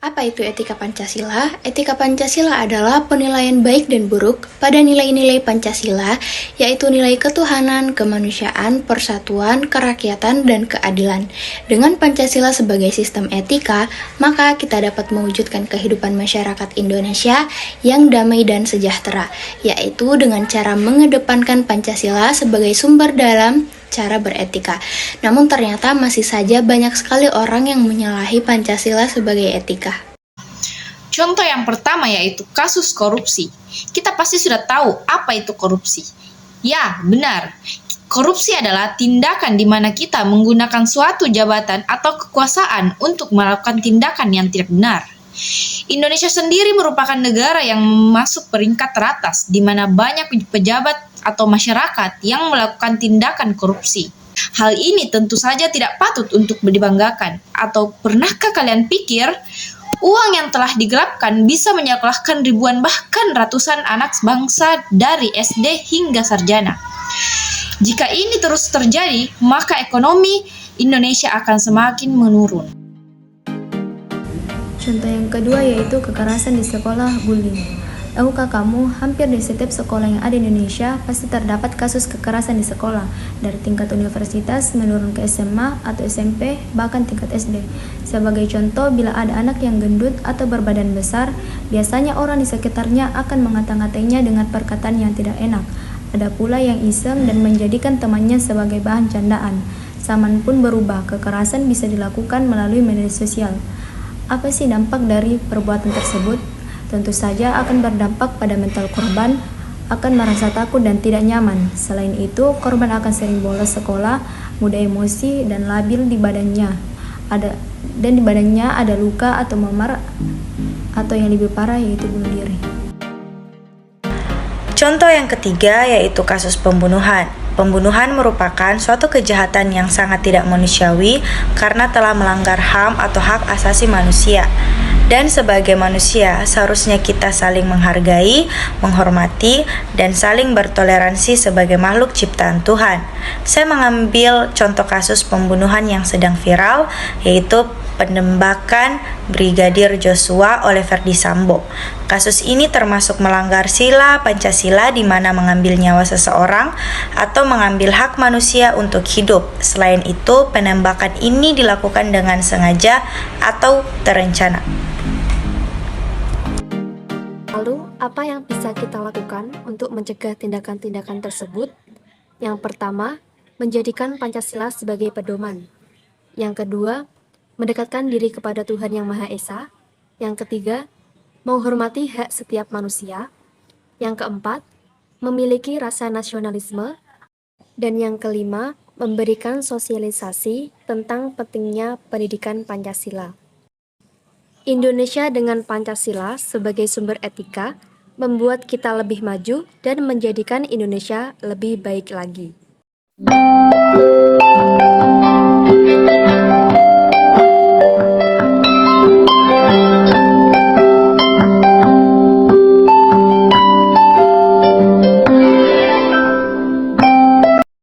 Apa itu etika Pancasila? Etika Pancasila adalah penilaian baik dan buruk pada nilai-nilai Pancasila, yaitu nilai ketuhanan, kemanusiaan, persatuan, kerakyatan, dan keadilan. Dengan Pancasila sebagai sistem etika, maka kita dapat mewujudkan kehidupan masyarakat Indonesia yang damai dan sejahtera, yaitu dengan cara mengedepankan Pancasila sebagai sumber dalam cara beretika. Namun ternyata masih saja banyak sekali orang yang menyalahi Pancasila sebagai etika. Contoh yang pertama yaitu kasus korupsi. Kita pasti sudah tahu apa itu korupsi. Ya, benar. Korupsi adalah tindakan di mana kita menggunakan suatu jabatan atau kekuasaan untuk melakukan tindakan yang tidak benar. Indonesia sendiri merupakan negara yang masuk peringkat teratas di mana banyak pejabat atau masyarakat yang melakukan tindakan korupsi. Hal ini tentu saja tidak patut untuk dibanggakan. Atau pernahkah kalian pikir uang yang telah digelapkan bisa menyekolahkan ribuan bahkan ratusan anak bangsa dari SD hingga sarjana? Jika ini terus terjadi, maka ekonomi Indonesia akan semakin menurun. Contoh yang kedua yaitu kekerasan di sekolah, bullying. Tahukah kamu, hampir di setiap sekolah yang ada di Indonesia pasti terdapat kasus kekerasan di sekolah, dari tingkat universitas menurun ke SMA atau SMP, bahkan tingkat SD. Sebagai contoh, bila ada anak yang gendut atau berbadan besar, biasanya orang di sekitarnya akan mengata-ngatainya dengan perkataan yang tidak enak. Ada pula yang iseng dan menjadikan temannya sebagai bahan candaan. Zaman pun berubah, kekerasan bisa dilakukan melalui media sosial. Apa sih dampak dari perbuatan tersebut? Tentu saja akan berdampak pada mental korban, akan merasa takut dan tidak nyaman. Selain itu, korban akan sering bolos sekolah, mudah emosi, dan labil di badannya. Di badannya ada luka atau memar, atau yang lebih parah yaitu bunuh diri. Contoh yang ketiga yaitu kasus pembunuhan. Pembunuhan merupakan suatu kejahatan yang sangat tidak manusiawi karena telah melanggar HAM atau hak asasi manusia. Dan sebagai manusia, seharusnya kita saling menghargai, menghormati, dan saling bertoleransi sebagai makhluk ciptaan Tuhan. Saya mengambil contoh kasus pembunuhan yang sedang viral, yaitu penembakan Brigadir Joshua oleh Ferdy Sambo. Kasus ini termasuk melanggar sila Pancasila di mana mengambil nyawa seseorang atau mengambil hak manusia untuk hidup. Selain itu, penembakan ini dilakukan dengan sengaja atau terencana. Lalu, apa yang bisa kita lakukan untuk mencegah tindakan-tindakan tersebut? Yang pertama, menjadikan Pancasila sebagai pedoman. Yang kedua, mendekatkan diri kepada Tuhan Yang Maha Esa. Yang ketiga, menghormati hak setiap manusia. Yang keempat, memiliki rasa nasionalisme. Dan yang kelima, memberikan sosialisasi tentang pentingnya pendidikan Pancasila. Indonesia dengan Pancasila sebagai sumber etika membuat kita lebih maju dan menjadikan Indonesia lebih baik lagi.